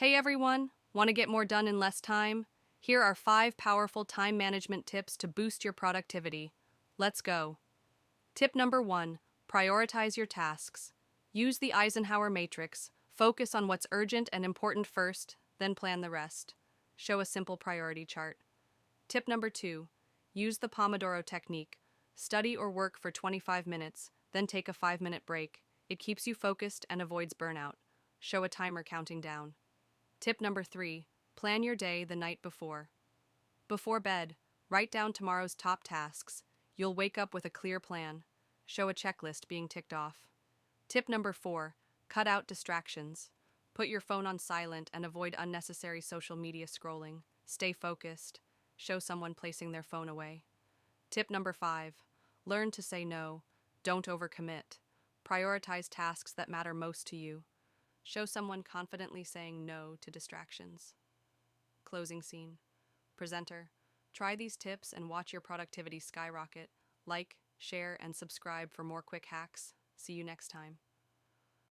Hey everyone, want to get more done in less time? Here are 5 powerful time management tips to boost your productivity. Let's go. Tip number 1: prioritize your tasks. Use the Eisenhower matrix. Focus on what's urgent and important first, then plan the rest. Show a simple priority chart. Tip number 2: use the Pomodoro technique. Study or work for 25 minutes, then take a 5-minute break. It keeps you focused and avoids burnout. Show a timer counting down. Tip number 3: plan your day the night before. Before bed, write down tomorrow's top tasks. You'll wake up with a clear plan. Show a checklist being ticked off. Tip number 4: cut out distractions. Put your phone on silent and avoid unnecessary social media scrolling. Stay focused. Show someone placing their phone away. Tip number 5: learn to say no. Don't overcommit. Prioritize tasks that matter most to you. Show someone confidently saying no to distractions. Closing scene. Presenter, try these tips and watch your productivity skyrocket. Like, share, and subscribe for more quick hacks. See you next time.